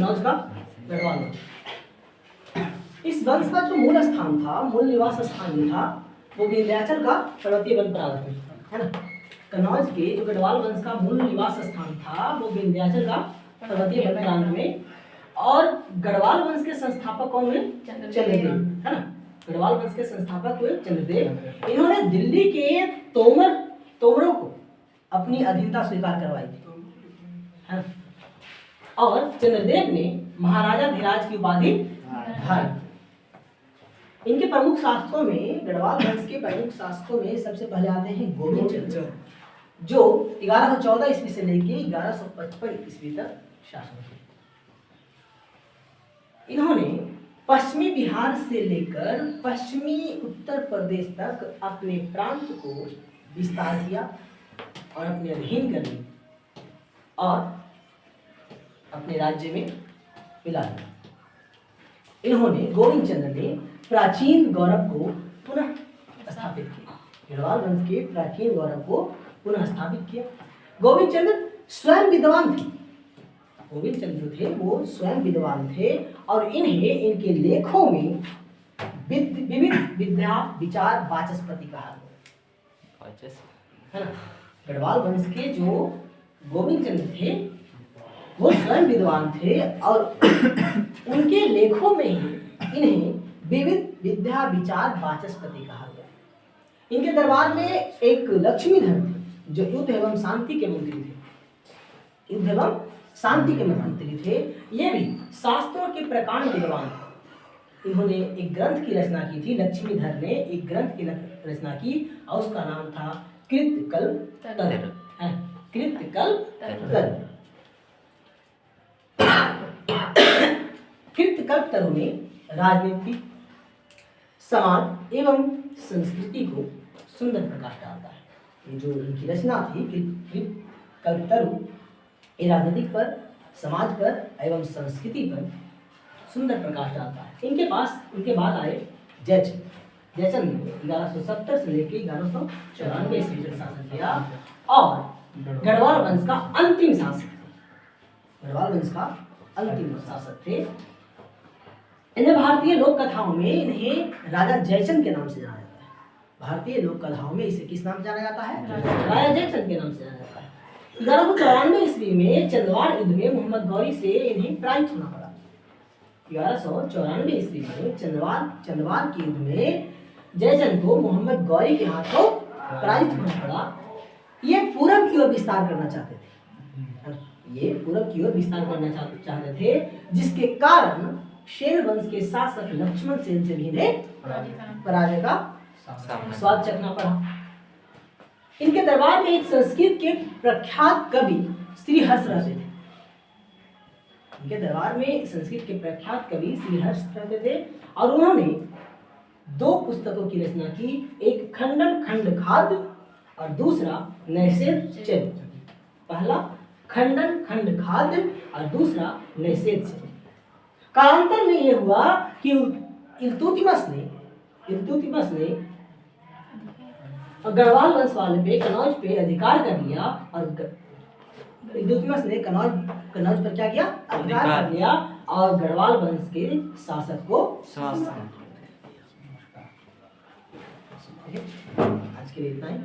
कनौज का गढ़वाल वंश। इस वंश का जो मूल स्थान था, मूल निवास स्थान जो था, वो विंध्याचल का पर्वतीय वन प्रांत में, है ना। कनौज के जो गढ़वाल वंश का मूल निवास स्थान था वो विंध्याचल का पर्वतीय वन प्रांत में, और गढ़वाल वंश के संस्थापक कौन हुए? चंद्रदेव, है ना। गढ़वाल वंश के संस्थापक हुए चंद्रदेव। इन्होंने दिल्ली के तोमरों को अपनी अधीनता स्वीकार करवाई थी, है ना। और चंद्रदेव ने महाराजा धीराज की उपाधि धारण। इनके प्रमुख शासकों में, गढ़वाल वंश के प्रमुख शासकों में सबसे पहले आते हैं गोविंद चंद्र, जो 1114 ईस्वी से लेकर 1155 ईस्वी तक शासन किए। इन्होंने पश्चिमी बिहार से लेकर पश्चिमी उत्तर प्रदेश तक अपने प्रांत को विस्तार किया और अपने अधीन कर लिया और अपने राज्य में मिला दिया। इन्होंने, गोविंद चंद्र ने प्राचीन गौरव को पुनः स्थापित किया, गढ़वाल वंश के प्राचीन गौरव को पुनः स्थापित किया। गोविंद चंद्र स्वयं विद्वान थे, गोविंद चंद्र थे वो स्वयं विद्वान थे, और इन्हें इनके लेखों में विविध विद्या विचार वाचस्पति कहा गया, है ना। गढ़वाल वंश के जो गोविंद चंद्र थे वो स्वयं विद्वान थे, और उनके लेखों में ही इन्हें विविध विद्या विचार वाचस्पति कहा गया। इनके दरबार में एक लक्ष्मीधर थे जो युद्ध एवं शांति के मंत्री थे, युद्ध एवं शांति के मंत्री थे। ये भी शास्त्रों के प्रकांड विद्वान थे। इन्होंने एक ग्रंथ की रचना की थी, लक्ष्मीधर ने एक ग्रंथ की रचना की और उसका नाम था कृतकल्पतरु, कृतकल्पतरु। कृतकल्पतरु ने राजनीति, समाज एवं संस्कृति को सुंदर प्रकाश डालता है। ये जो इनकी रचना थी कृतकल्पतरु, ये राजनीतिक पर, समाज पर एवं संस्कृति पर सुंदर प्रकाश डालता है। इनके बाद आए जयचंद। जयचंद ने 1170 से लेकर 1194 ईस्वी तक शासन किया और गढ़वाल वंश का अंतिम शासक थे, गढ़वाल वंश का अंतिम शासक थे। इन्हें भारतीय लोक कथाओं में इन्हें राजा जयचंद के नाम से जाना जाता है। भारतीय लोक कथाओं में इसे किस नाम से जाना जाता है? राजा जयचंद के नाम से जाना जाता है। 1194 ईस्वी में चंदवार युद्ध में मोहम्मद गौरी से इन्हें पराजित होना पड़ा। 1194 ईस्वी में चंदवार के युद्ध में जयचंद को मोहम्मद गौरी के हाथों पराजित होना पड़ा। ये पूरब की ओर विस्तार करना चाहते थे, ये पूरब की ओर विस्तार करना चाहते थे, जिसके कारण सेन वंश के शासक लक्ष्मण सेन से भी इन्हें पराजय का स्वाद चखना पड़ा। इनके दरबार में एक संस्कृत के प्रख्यात कवि श्रीहर्ष रहते थे। इनके दरबार में संस्कृत के प्रख्यात कवि श्रीहर्ष रहते थे और उन्होंने 2 पुस्तकों की रचना की, एक खंडन खंड खाद्य और दूसरा नैषेध चरित्र। पहला खंडन खंड खाद्य और दूसरा नैषेध चरित्र। कालांतर में यह हुआ कि इल्तुतमिश ने गढ़वाल वंश वाले पे, कनौज पे अधिकार कर लिया और इल्तुतमिश ने कनौज पर क्या किया? अधिकार कर लिया और गढ़वाल वंश के शासक को आज के लिए इतना ही।